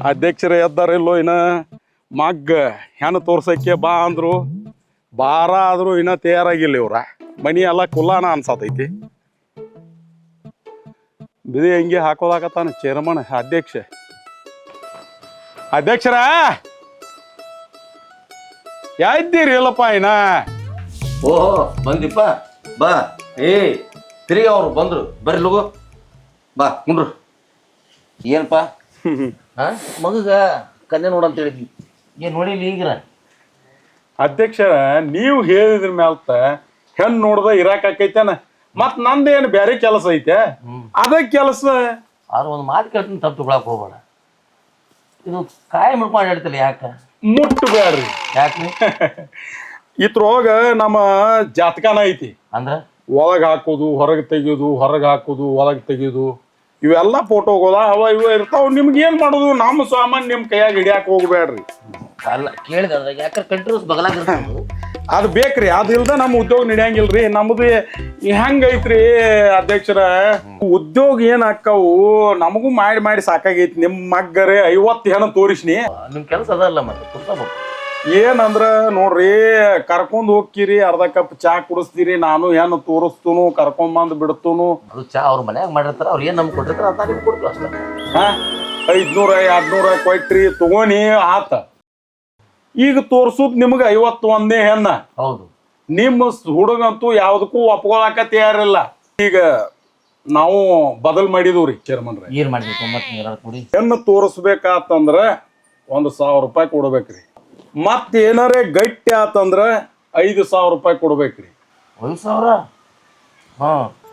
ಅಧ್ಯಕ್ಷರ ಎದ್ದಾರಿಲ್ಲೋ ಇನ್ನ ಮಗ್ಗ ಹೆಣ್ಣು ತೋರ್ಸಕ್ಕೆ ಬಾ ಅಂದ್ರು ಬಾರ ಆದ್ರೂ ಇನ್ನ ತಯಾರಾಗಿಲ್ಲ ಇವ್ರ ಮನಿ ಎಲ್ಲ ಕುಲ್ಲಾನ ಅನ್ಸತೈತಿ ಬಿದಿ ಹೆಂಗೆ ಹಾಕೋದಾಕತ್ತಾನ ಚೇರ್ಮನ್ ಅಧ್ಯಕ್ಷರ ಯಾಯಿದ್ದೀರಿ ಇಲ್ಲಪ್ಪ ಇನ್ನ ಓಹೋ ಬಂದಿಪ್ಪ ಬಾ ತಿರುಗಿ ಅವ್ರು ಬಂದ್ರು ಬರ್ರಿ ಲಗು ಬಾ ಕುಂಡ್ರು ಏನಪ್ಪ ಮಗಗ ಕನ್ಯೆ ನೋಡಂತ ಹೇಳಿದ್ವಿ ಏನ್ ನೋಡಿಲಿ ಈಗಿರ ಅಧ್ಯಕ್ಷರ ನೀವು ಹೇಳಿದ್ರ ಮ್ಯಾಲ್ತ ಹೆಣ್ಣು ನೋಡ್ದ ಇರಾಕೈತೇನ ಮತ್ ನಂದೇನು ಬ್ಯಾರೆ ಕೆಲಸ ಐತೆ ಅದ ಕೆಲಸ ಆದ್ರೆ ಒಂದು ಮಾತು ಕೇಳ್ತೀನಿ ತಪ್ಪು ತಗೊಳಕ್ ಹೋಗ್ಬೇಡ ಇದು ಕಾಯಿ ಮುಡ್ಕೊಂಡು ಹೇಳ್ತಿಲ್ಲ ಯಾಕೆ ಮುಟ್ಟು ಬ್ಯಾಡ್ರಿ ಯಾಕ್ರಿ ಇದ್ರೊಳಗ ನಮ್ಮ ಜಾತಕನ ಐತಿ ಅಂದ್ರ ಒಳಗ್ ಹಾಕೋದು ಹೊರಗೆ ತೆಗಿಯೋದು ಹೊರಗೆ ಹಾಕೋದು ಒಳಗೆ ತೆಗಿಯೋದು ಇವೆಲ್ಲ ಫೋಟೋಗಳ ಅವ ಇವ ಇರ್ತಾವ ನಿಮ್ಗೆ ಏನ್ ಮಾಡೋದು ನಮ್ಮ ಸಾಮಾನ್ ನಿಮ್ ಕೈಯಾಗ ಹಿಡಿಯಾಕ ಹೋಗ್ಬೇಡ್ರಿ ಅಲ್ಲ ಕೇಳಿದ ಯಾಕಂದ್ರೆ ಕಂಟಿನ್ಯೂಸ್ ಬಗಲಾಗ ಅದು ಬೇಕ್ರಿ ಅದು ಇಲ್ದ ನಮ್ಮ ಉದ್ಯೋಗ ನಡೆಯಂಗಿಲ್ರಿ ನಮ್ದು ಹೆಂಗೈತ್ರಿ ಅಧ್ಯಕ್ಷರ ಉದ್ಯೋಗ ಏನ್ ಹಾಕಾವು ನಮಗೂ ಮಾಡಿ ಮಾಡಿ ಸಾಕಾಗೈತಿ ನಿಮ್ ಮಗ್ಗರೆ 50 ಹೆಣ್ಣು ತೋರಿಸ್ನಿ ನಿಮ್ ಕೆಲಸ ಅದಲ್ಲ ಮತ್ತೆ ತುರ್ಸಬೇಕು ಏನಂದ್ರ ನೋಡ್ರಿ ಕರ್ಕೊಂಡ್ ಹೋಗ್ತೀರಿ ಅರ್ಧ ಕಪ್ ಚಾ ಕುಡಿಸ್ತೀರಿ ನಾನು ಹೆಣ್ಣು ತೋರಿಸ್ತೂನು ಕರ್ಕೊಂಡ್ ಬಂದ್ ಬಿಡ್ತೂನು ಅದು ಚಾ ಅವ್ರ ಮನ್ಯಾಗ ಮಾಡಿರ್ತಾರ ಅವ್ರು ಏನ್ ನಮ್ಗೆ ಕೊಟ್ಟಿರ್ತಾರ ಅಂತ ನಿಮ್ಗೆ ಕೊಡ್ತೀವಿ ಅಷ್ಟೇ 500 200 ಕೊಟ್ರಿ ತಗೋನಿ ಆತ ಈಗ ತೋರ್ಸುದ್ ನಿಮ್ಗ 51 ಹೆಣ್ಣ ಹೌದು ನಿಮ್ಮ ಹುಡುಗಂತೂ ಯಾವ್ದಕ್ಕೂ ಒಪ್ಕೊಳಕ ತಯಾರಿಲ್ಲ ಈಗ ನಾವು ಬದಲ್ ಮಾಡಿದವ್ರಿ ಚೇರ್ಮನ್ ಏನ್ ಮಾಡ್ಬೇಕು ಮತ್ತೆ ಹೆಣ್ಣು ತೋರಿಸ್ಬೇಕಾತಂದ್ರ 1,000 ರೂಪಾಯಿ ಕೊಡ್ಬೇಕ್ರಿ ಮತ್ ಏನಾರೇ ಗಟ್ಟಿ ಆತಂದ್ರ 5,000 ರೂಪಾಯಿ ಕೊಡ್ಬೇಕ್ರಿ 5,000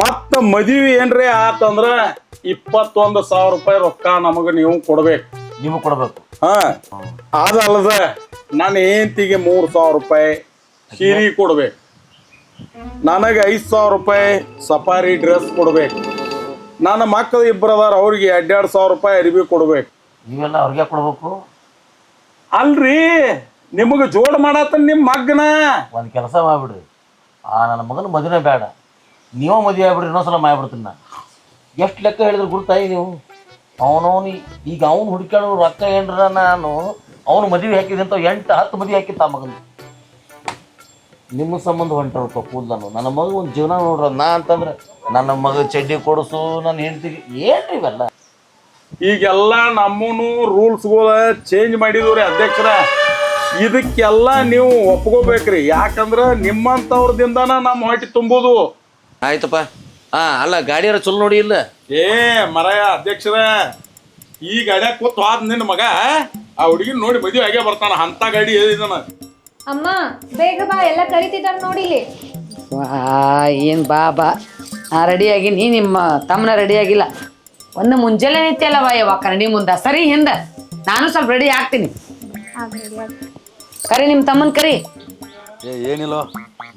ಮತ್ತ ಮದ್ವಿ ಏನ್ರಿ ಆತಂದ್ರ 21,000 ರೂಪಾಯಿ ರೊಕ್ಕ ನಮಗ ನೀವು ಕೊಡ್ಬೇಕು ನೀವು ಕೊಡ್ಬೇಕು ಅದಲ್ಲದ ನನ್ನ ಹೆಂಡತಿಗೆ 3,000 ರೂಪಾಯಿ ಸೀರೆ ಕೊಡ್ಬೇಕು ನನಗೆ 5,000 ರೂಪಾಯಿ ಸಫಾರಿ ಡ್ರೆಸ್ ಕೊಡ್ಬೇಕು ನನ್ನ ಮಕ್ಕಳು ಇಬ್ಬರದಾರ ಅವ್ರಿಗೆ 2,500 ರೂಪಾಯಿ ಅರಿವಿ ಕೊಡ್ಬೇಕು ನೀವೆಲ್ಲ ಅವ್ರಿಗೆ ಕೊಡ್ಬೇಕು ಅಲ್ರಿ ನಿಮಗ ಜೋಡ್ ಮಾಡತ್ತ ನಿಮ್ ಮಗ್ನ ಒಂದ್ ಕೆಲಸ ಮಾಡ್ಬಿಡ್ರಿ ನನ್ನ ಮಗನ ಮದುವೆ ಬೇಡ ನೀವ ಮದುವೆ ಆಗ್ಬಿಡ್ರಿ ಇನ್ನೊಂದ್ಸಲ ಮಾಡ್ಬಿಡ್ತೀನಿ ನಾ ಎಷ್ಟು ಲೆಕ್ಕ ಹೇಳಿದ್ರು ಗುರ್ತಾಯಿ ನೀವು ಅವನವನು ಈಗ ಅವ್ನು ಹುಡುಕ್ಯಾಡು ರೊಕ್ಕ ಏನ್ರ ನಾನು ಅವನು ಮದುವೆ ಹಾಕಿದೆ ಅಂತ 8-10 ಮದುವೆ ಹಾಕಿತ್ತ ಆ ಮಗನ ನಿಮ್ಮ ಸಂಬಂಧ ಹೊಂಟರಪ್ಪ ಕೂದಲನು ನನ್ನ ಮಗ ಒಂದು ಜೀವನ ನೋಡ್ರ ನಾ ಅಂತಂದ್ರೆ ನನ್ನ ಮಗ ಚಡ್ಡಿ ಕೊಡಿಸು ನನ್ನ ಹೆಂಡತಿಗೆ ಏನ್ರಿ ಇವೆಲ್ಲ ಈಗೆಲ್ಲ ನಮ್ಮನು ರೂಲ್ಸ್ಗಳ ಚೇಂಜ್ ಮಾಡಿದವ್ರಿ ಅಧ್ಯಕ್ಷರ ಇದಕ್ಕೆಲ್ಲ ನೀವು ಒಪ್ಕೋಬೇಕ್ರಿ ಯಾಕಂದ್ರ ನಿಮ್ಮಂತವ್ರದಿಂದಾನ ನಮ್ಮ ಹೊಟ್ಟೆ ತುಂಬೋದು ಆಯ್ತಪ್ಪ ಅಲ್ಲ ಗಾಡಿಯಾರ ಚಲೋ ನೋಡಿ ಇಲ್ಲ ಮರಯ ಅಧ್ಯಕ್ಷರ ಈ ಗಾಡಿಯಾಗ ಕೂತ್ ಹೋದ್ ನಿನ್ನ ಮಗ ಆ ಹುಡುಗಿನ ನೋಡಿ ಮದುವೆ ಆಗೇ ಬರ್ತಾನ ಅಂತ ಗಾಡಿ ಹೇಳಿದಾನ ಅಮ್ಮ ಬೇಗ ಬಾ ಎಲ್ಲ ಕರಿತಿದ್ದಾರ ನೋಡಿಲಿ ಏನ್ ಬಾ ರೆಡಿ ಆಗಿನಿ ನಿಮ್ಮ ತಮ್ಮನ ರೆಡಿ ಆಗಿಲ್ಲ ಒಂದು ಮುಂಜಾನೆ ನಿಂತಲ್ಲವ ಯವ್ವ ಕನ್ನಡಿ ಮುಂದ ಸರಿ ಹಿಂದ ನಾನು ಸ್ವಲ್ಪ ರೆಡಿ ಆಗ್ತೀನಿ ಕರಿ ನಿಮ್ಮ ತಮ್ಮನ್ ಕರಿ ಏನಿಲ್ಲ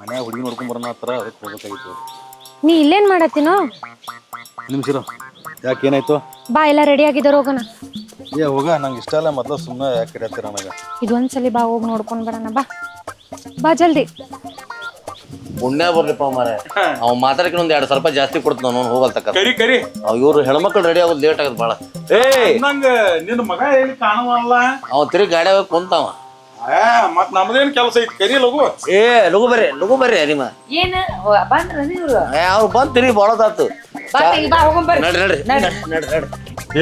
ಮನ್ಯಾಗ ಹುಡುಗಿ ನೋಡ್ಕೊಂಡ್ ಬರೋಣ ಹತ್ರ ಅದಕ್ಕೆ ಹೋಗ್ಬೇಕಾಗಿತ್ತು ನೀ ಇಲ್ಲೇನ್ ಮಾಡತ್ತೀನೋ ನಿಮ್ಸಿರ ಯಾಕೆ ಏನಾಯ್ತು ಬಾ ಎಲ್ಲ ರೆಡಿ ಆಗಿದಾರ ಹೋಗೋಣ ಹೋಗ ನಂಗೆ ಇಷ್ಟ ಅಲ್ಲ ಮೊದ್ಲು ಸುಮ್ಮನೆ ಯಾಕೆ ಕರಿಯತ್ತೀರ ನನಗೆ ಇದೊಂದ್ಸಲಿ ಬಾ ಹೋಗಿ ನೋಡ್ಕೊಂಡ್ ಬರೋಣ ಬಾ ಜಲ್ದಿ ಪುಣ್ಯ ಬರ್ಲಿಪ್ಪ ಮಾರೆ ಅವ್ ಮಾತಾಡಕ್ಕೆ ಒಂದ್ 2,000 ರೂಪಾಯಿ ಜಾಸ್ತಿ ಕೊಡ್ತ ನಾನು ಹೋಗಲ್ತಕ್ಕ ಕರಿ ಇವ್ರು ಹೆಣ್ಮಕ್ಳು ರೆಡಿ ಆಗೋದು ಲೇಟ್ ಆಗದ್ ಭಾಳ ನಂಗ ನಿನ್ನ ಮಗ ಹೇಳಿ ಕಾಣವಲ್ಲ ಅವ್ ತಿರುಗಿ ಗಾಡಿ ಕುಂತಾವ ಮತ್ ನಮ್ದೇನ್ ಕೆಲಸ ಐತಿ ಕರಿ ಲಗು ಲಗು ಬರ್ರಿ ನಿಮ್ಮ ಏನ್ ಬಂದ್ರ ನೀವು ಅವ್ರು ಬಂದ್ ತಿರುಗಿ ಬಾಳದಾತು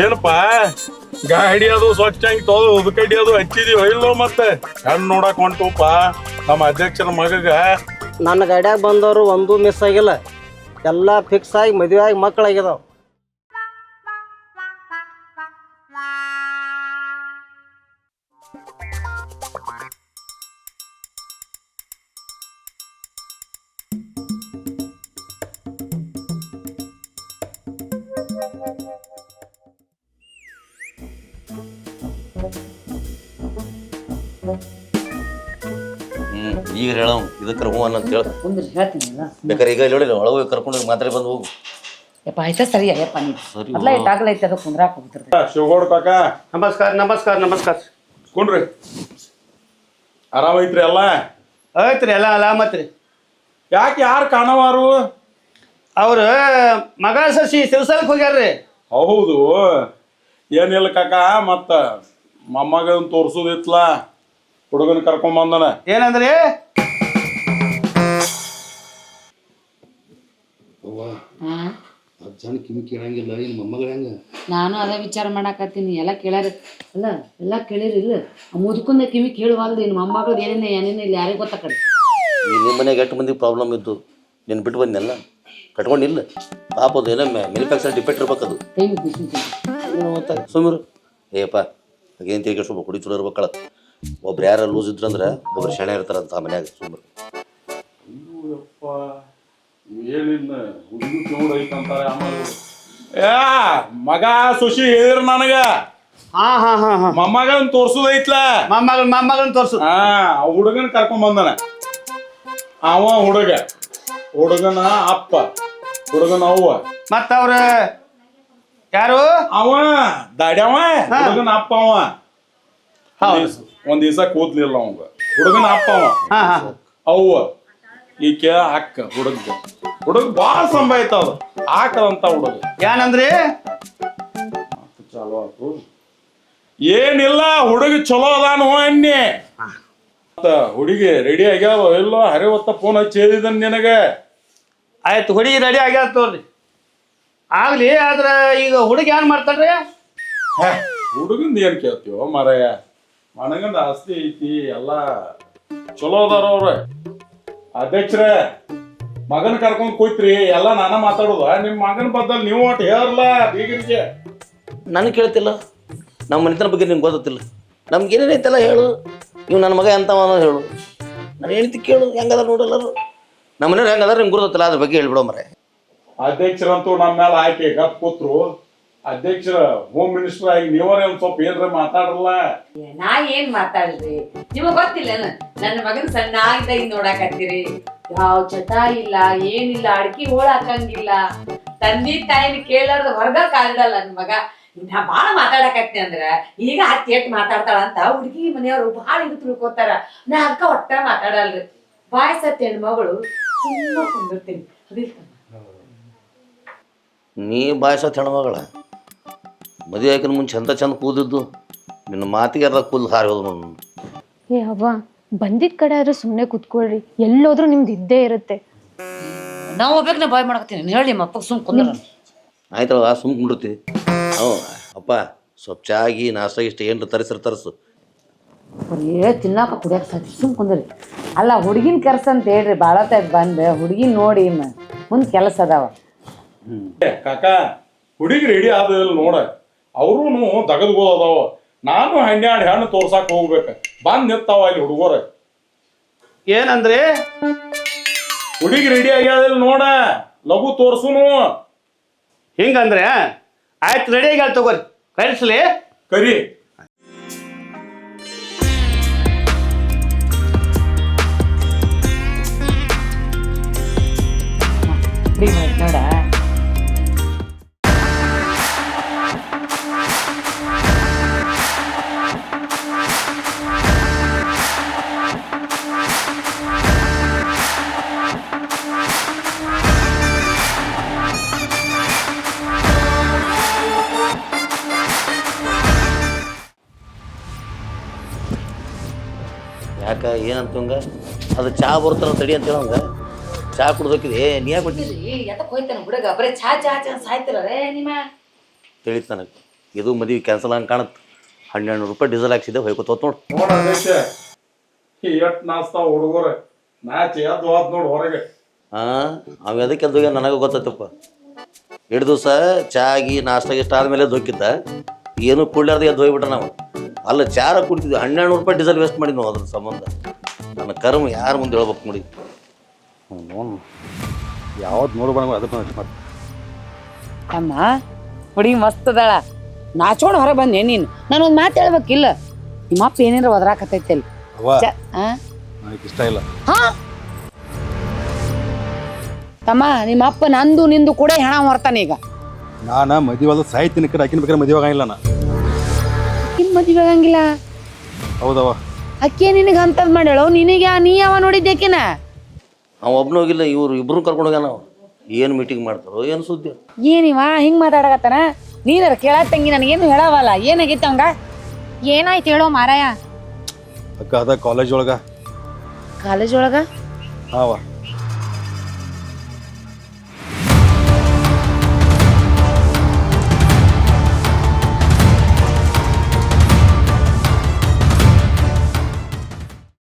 ಏನಪ್ಪಾ ಗಾಡಿ ಅದು ಸ್ವಚ್ಛ ತೊಳೆದು ಉದಕಡ್ಡಿ ಅದು ಹಚ್ಚಿದೀವಿ ಇಲ್ಲೋ ಮತ್ತೆ ಹೆಣ್ಣು ನೋಡಕ್ ಹೊಂಟುಪ್ಪ ನಮ್ಮ ಅಧ್ಯಕ್ಷರ ಮಗಗ ನನ್ನ ಗಾಡ್ಯಾಗ ಬಂದವರು ಒಂದೂ ಮಿಸ್ ಆಗಿಲ್ಲ ಎಲ್ಲ ಫಿಕ್ಸ್ ಆಗಿ ಮದುವೆ ಆಗಿ ಮಕ್ಕಳಾಗಿದಾವ ಈಗ ಹೇಳ ಇದಕ್ಕೆ ಹೂ ಅಂತ ಹೇಳ ಹೇಳ್ತೀನಿ ಬೇಕಾರೆ ಈಗ ಹೇಳಿಲ್ಲ ಒಳಗೆ ಕರ್ಕೊಂಡು ಮಾತ್ರೆ ಬಂದು ಹೋಗು ಯಪ್ಪ ಆಯ್ತಾ ಸರಿ ಅಯ್ಯಪ್ಪ ನೀವು ಮೊದ್ಲ ಇಟ್ಟಾಗಲೈತೆ ಅದು ಕುಂದ್ರಾಕ್ ಹೋಗ್ತಿರ್ತೀವಿ ಶಿವಗೌಡ ಕಾಕ ನಮಸ್ಕಾರ ಕುಂಡ್ರಿ ಆರಾಮೈತ್ರಿ ಎಲ್ಲ ಐತ್ರಿ ಎಲ್ಲ ಅಲಾಮತ್ರಿ ಯಾಕೆ ಯಾರು ಕಾಣವಾರು ಅವ್ರ ಮಗಳ ಸಸಿ ಸಿಲ್ಸಲ್ಕ್ ಹೋಗ್ಯಾರ್ರಿ ಹೌದು ಏನಿಲ್ಲ ಕಾಕ ಮತ್ತ ಮೊಮ್ಮಗನ್ ತೋರ್ಸುದಿತ್ಲ ಹುಡುಗನ ಕರ್ಕೊಂಬಂದನ. ಏನಂದ್ರಿ? ಜನ ಕಿವಿ ಕೇಳಂಗಿಲ್ಲ ಇನ್ನು ಮೊಮ್ಮಗಳು ಹೆಂಗ? ನಾನು ಅದ ವಿಚಾರ ಮಾಡಾಕತ್ತೀನಿ. ಎಲ್ಲ ಕೇಳ್ಯಾರ ಅಲ್ಲ, ಎಲ್ಲ ಕೇಳಿರಿಲ್ಲ. ಮುದುಕಂದ ಕಿವಿ ಕೇಳುವಲ್ದು ಇನ್ನು ಮೊಮ್ಮಗಳು ಏನೇನ ಇಲ್ಲಿ ಯಾರಿಗೆ ಗೊತ್ತ ಕಡೆ. ನಿಮ್ಮ ಮನೆಗೆ ಎಷ್ಟು ಮಂದಿ ಪ್ರಾಬ್ಲಮ್ ಇದ್ದು ನೀನು ಬಿಟ್ಟು ಬಂದೆಲ್ಲ ಕಟ್ಕೊಂಡಿಲ್ಲ. ಪಾಪ ಅದು ಏನೋ ಮ್ಯಾನುಫ್ಯಾಕ್ಚರ್ ಡಿಪೆಂಡ್ ಇರ್ಬೇಕದು. ಸುಮಿರು ಏಪ್ಪ ಏನು ತಿರ್ಗಿಸ್ಬೇಕು, ಹುಡಿ ಚಲೋ ಇರ್ಬೇಕಳ. ಒಬ್ರು ಯಾರು ಲೂಸ್ ಇದ್ರಂದ್ರೆ ಒಬ್ರು ಶೆಣೆ ಇರ್ತಾರಂತ ಆ ಮನ್ಯಾಗ. ಸುಮಿರು ಏನಿಲ್ಲ ಹುಡುಗಿ ಚೌಡ ಐತಂತಾರೆ. ಆಮೇಲೆ ಮಗ ಸುಶಿ ಹೇಳಿದ್ರ ನನಗ ಹಾ ಮೊಮ್ಮಗನ್ ತೋರ್ಸುದೈತ್ಲ. ಮೊಮ್ಮಗಳನ್ನ ತೋರ್ಸು. ಹುಡುಗನ ಕರ್ಕೊಂಡ್ ಬಂದನ. ಅವ ಹುಡುಗನ ಅಪ್ಪ, ಹುಡುಗನ ಅವ್ವ. ಮತ್ತ ಅವ್ರ ಯಾರು? ಅವ ದಾಡ್ಯವ ಹುಡುಗನ ಅಪ್ಪ. ಅವ ಒಂದ್ ದಿವಸ ಕೂದ್ಲಿಲ್ಲ ಅವಂಗ. ಹುಡುಗನ ಅಪ್ಪ ಅವ, ಅವ್ವ ಈಕೆ ಅಕ್ಕ. ಹುಡುಗ ಬಾಳ ಸಂಭಾಯ್ತ ಅದು ಹಾಕದಂತ ಹುಡುಗ. ಏನಂದ್ರಿ? ಚಲೋ ಆತು. ಏನಿಲ್ಲ ಹುಡುಗ ಚಲೋ ಅದಾನು ಅನ್ನಿ. ಹುಡುಗಿ ರೆಡಿ ಆಗ್ಯಾವ ಎಲ್ಲೋ ಹರಿವತ್ತ ಫೋನ್ ಹಚ್ಚಿ ಹೇಳಿದನ್ ನಿನಗೆ. ಆಯ್ತು, ಹುಡುಗಿ ರೆಡಿ ಆಗ್ಯಾರ ತೋರ್ರಿ. ಆಗ್ಲಿ, ಆದ್ರ ಈಗ ಹುಡುಗಿ ಏನ್ ಮಾಡ್ತಾಳ್ರಿ? ಹುಡುಗಂದ ಏನ್ ಕೇಳ್ತೀವ ಮಾರಾಯ, ಮನಗಂದ ಆಸ್ತಿ ಐತಿ ಎಲ್ಲ ಚಲೋ ಅದಾರ ಅವ್ರ. ಅಧ್ಯಕ್ಷರ ಮಗನ ಕರ್ಕೊಂಡ್ ಕೂತ್ರಿ ಎಲ್ಲ ನಾನ ಮಾತಾಡುದ. ನಿಮ್ ಮಗನ ಬದ್ದಲ್ ನೀವು ಒಟ್ಟು ಹೇಳಲ್ಲ ಬೀಗರಿಗೆ. ನನಗೆ ಕೇಳ್ತಿಲ್ಲ, ನಮ್ಮ ಮನೆತನ ಬಗ್ಗೆ ನಿಮ್ಗೆ ಗೊತ್ತಿಲ್ಲ. ನಮ್ಗೆ ಏನೇನೈತೆಲ್ಲ ಹೇಳು. ನೀವು ನನ್ನ ಮಗ ಎಂತವ ಅನ್ನೋದು ಹೇಳು. ನಾನು ಹೇಳ್ತಿ ಕೇಳು, ಹೆಂಗದ ನೋಡಲ್ಲರು ನಮ್ಮ ಮನೆಯವ್ರು ಹೆಂಗದಾರ ನಿಮ್ಗೆ ಗೊತ್ತಿಲ್ಲ. ಅದ್ರ ಬಗ್ಗೆ ಹೇಳ್ಬಿಡೋ ಮರೆ. ಅಧ್ಯಕ್ಷರಂತೂ ನಮ್ಮ ಮೇಲೆ ಆಯ್ಕೆ ಗಪ್ ಕೂತ್ರು. ಅಧ್ಯಕ್ಷರ ಹೋಮ್ ಮಿನಿಸ್ಟರ್ ಆಗಿ ನೀವರೇ ಒಂದ್ ಸ್ವಲ್ಪ ಏನ್ರ ಮಾತಾಡಲ್ಲ. ನಾ ಏನ್ ಮಾತಾಡ್ರಿ, ನಿಮಗ್ ಗೊತ್ತಿಲ್ಲ ನನ್ನ ಮಗನ ಸಣ್ಣ ಆಗಿದ್ದಾಗ ನೋಡಾಕತ್ತೀರಿ. ಯಾವ ಚಟ ಇಲ್ಲ, ಏನಿಲ್ಲ, ಅಡ್ಕಿ ಹೋಳ ಹಾಕಂಗಿಲ್ಲ. ತಂದಿ ತಾಯಿನ ಕೇಳಾರ್ದ ಹೊರಗ ಕಾಲ್ದಲ್ಲ ನನ್ ಮಗ. ನಾ ಬಾಳ ಮಾತಾಡಕತ್ತಿ ಅಂದ್ರ ಈಗ ಹತ್ತಿ ಎಟ್ ಮಾತಾಡ್ತಾಳ ಅಂತ ಹುಡುಗಿ ಮನೆಯವ್ರು ಬಾಳ ಇದು ತಿಳ್ಕೊತಾರ. ನಾ ಅದ್ಕ ಒಟ್ಟ ಮಾತಾಡಲ್ರಿ. ಬಾಯ್ ಸತ್ ಹೆಣ್ಮಗಳು ಸುಮ್ಮನೆ ಕುಂದಿರ್ತೀನಿ. ನೀ ಬಾಯ್ಸತ್ ಹೆಣ್ಮಗಳ ಮದುವೆ ಆಕಿನ ಮುಂಚೆ ಎಂತ ಚಂದ ಕೂದಿದ್ದು. ನಿನ್ನ ಮಾತಿಗೆ ಎಲ್ಲ ಕೂದಲು ಹಾರಿ ಹೋದ್ರು. ಏ ಅವ್ವ, ಬಂದಿದ್ ಕಡೆ ಆದ್ರೂ ಸುಮ್ನೆ ಕುತ್ಕೊಳ್ರಿ. ಎಲ್ಲೋದ್ರೂ ನಿಮ್ದು ಇದ್ದೇ ಇರುತ್ತೆ. ನಾವು ಹೋಗ್ಬೇಕು, ನಾ ಬಾಯ್ ಮಾಡಕತ್ತೀನಿ. ಹೇಳಿ ನಿಮ್ಮ ಅಪ್ಪ ಸುಮ್ ಕುಂದ್ರ. ಆಯ್ತಲ್ಲ, ಸುಮ್ ಕುಂಡಿರ್ತೀವಿ. ಹ್ಞೂ ಅಪ್ಪ, ಸ್ವಲ್ಪ ಚಾಗಿ ನಾಷ್ಟ ಇಷ್ಟ ಏನ್ರ ತರಿಸು. ಬರೀ ತಿನ್ನಾಕ ಕುಡಿಯಾಕ ಸಾಧ್ಯ. ಸುಮ್ ಕುಂದ್ರಿ. ಅಲ್ಲ, ಹುಡುಗಿನ ಕೆಲ್ಸ ಅಂತ ಹೇಳ್ರಿ. ಭಾಳ ತಾಯ್ತು ಬಂದು ಹುಡುಗಿನ ನೋಡಿ ಮುಂದೆ ಕೆಲಸ ಅದಾವ. ಕಾಕ ಹುಡುಗಿ ರೆಡಿ ಆದಿಲ್ಲ ನೋಡ. ಅವ್ರೂ ದಗದ್ಗೋ ಅದಾವ. ನಾನು ಹನ್ನೆರಡು ಹೆಣ್ಣು ತೋರ್ಸಾಕ್ ಹೋಗ್ಬೇಕ. ಬಂದ್ ನಿಂತಾವ ಅಲ್ಲಿ ಹುಡುಗರ. ಏನಂದ್ರಿ? ಹುಡುಗಿ ರೆಡಿ ಆಗ್ಯಾದಿಲ್ಲ ನೋಡ, ಲಘು ತೋರ್ಸುನು. ಹಿಂಗಂದ್ರೆ ಆಯ್ತು, ರೆಡಿ ಆಗಿ ತಗೋರಿ. ಕಳಿಸ್ಲಿ ಕರಿ. ನೋಡ ಯಾಕ ಏನಂತಂಗ ಅದು ಚಾ ಬರುತ್ತಲ್ಲ ತಡಿ ಅಂತ ಹೇಳಂಗ. ಚಾ ಕುಡ್ದೋಕಿದೆ ನೀ ಯಾಕೆ ಕೊಟ್ಟಿದ್ದಿ? ಎತ್ತಕ್ ಹೋಯ್ತಾನ ಹುಡುಗ. ಬರೀ ಚಾ ಚಾ ಚಾ ಸಾಯ್ತಿರೇ ನಿಮ್ಮ. ತಿಳಿತು ನನಗೆ. ಇದು ಮದುವೆ ಕ್ಯಾನ್ಸಲ್ ಹಂಗೆ ಕಾಣುತ್ತೆ. 1200 ರೂಪಾಯಿ ಡೀಸೆಲ್ ಹಾಕ್ಸಿದ್ದೆ, ಹೋಯ್ಕೋತ ನೋಡು. ನೋಡ ಅಧ್ಯಕ್ಷ, ಎಟ್ ನಾಸ್ತಾವ ಹುಡುಗರ. ನಾಚಿ ಎದ್ದು ಹೋದ್ ನೋಡು ಹೊರಗೆ. ಅವ ಎದಕ್ಕೆ ಎದ್ದೋಗ್ಯ ನನಗೆ ಗೊತ್ತೈತಪ್ಪ. 2 ದಿವಸ ಚಾಗಿ ನಾಷ್ಟ ಇಷ್ಟ ಆದಮೇಲೆ ದೊಕ್ಕಿದ್ದ. ಏನು ಕುಡ್ಲಾರ್ದು ಎದ್ದು ಹೋಗ್ಬಿಟ್ಟ ನಾವು. ಅಲ್ಲ ಚಾರ ಕುಡಿತಿದ್ವಿ, 1200 ರೂಪಾಯಿ ಡೀಸೆಲ್ ವೇಸ್ಟ್ ಮಾಡಿ ನಾವು ಅದ್ರ ಸಂಬಂಧ. ನನ್ನ ಕರ್ಮ ಯಾರು ಮುಂದೆ ಹೇಳ್ಬೇಕು ನೋಡಿ. ನೋಡು ಯಾವ್ದು ನೋಡ್ಬೇಡ ಅದಕ್ಕೆ. ಅಮ್ಮ ಹುಡುಗಿ ಮಸ್ತ್ ಅದಾಳ. ನಾಚೋಣ ಹೊರ ಬಂದೆ ನೀನು. ನಾನು ಒಂದು ಮಾತು ಹೇಳ್ಬೇಕಿಲ್ಲ. ನಿಮ್ಮ ಅಪ್ಪ ಏನೇನಾರ ಒದರಾಕತೈತಿ ಅಲ್ಲಿ. ನನಗೆ ಇಷ್ಟ ಇಲ್ಲ. ತಮ್ಮ, ನಿಮ್ಮ ಅಪ್ಪ ನಂದು ನಿಂದು ಕೂಡ ಹೆಣ ಹೊರ್ತಾನೆ ಈಗ. ನಾನು ಮದುವೆ ಸಾಯ್ತೀನಿ ಕಡೆ ಆಕಿನ ಬೇಕಾದ್ರೆ ಮದುವೆ ಆಗಿಲ್ಲ. ನಾ ಇನ್ ಮದುವೆ ಆಗಂಗಿಲ್ಲ. ಹೌದವ. ಅಕ್ಕಿ ನಿನಗೆ ಅಂತದ್ ಮಾಡ್ಯಾಳು. ನಿನಗೆ ನೀ ಯಾವ ನೋಡಿದ್ದೇಕಿನ? ಅವ ಒಬ್ಬನು ಹೋಗಿಲ್ಲ, ಇವ್ರು ಇಬ್ರು ಕರ್ಕೊಂಡು ಹೋಗ್ಯಾನ. ನಾವು ಏನು ಮೀಟಿಂಗ್ ಮಾಡ್ತಾರೋ ಏನು ಸುದ್ದಿ. ಏನಿವ ಹಿಂಗ್ ಮಾತಾಡಕತ್ತಾನ? ನೀನಾರ ಕೇಳಾಕ ತಂಗಿ ನನಗೇನು ಹೇಳವಲ್ಲ ಏನಾಗೈತೆ ಅವಂಗ ಏನಾಯ್ತು ಹೇಳೋ ಮಾರಾಯ. ಅಕ್ಕ ಅದ ಕಾಲೇಜ್ ಒಳಗ ಕಾಲೇಜ್ ಒಳಗ ಹಾವ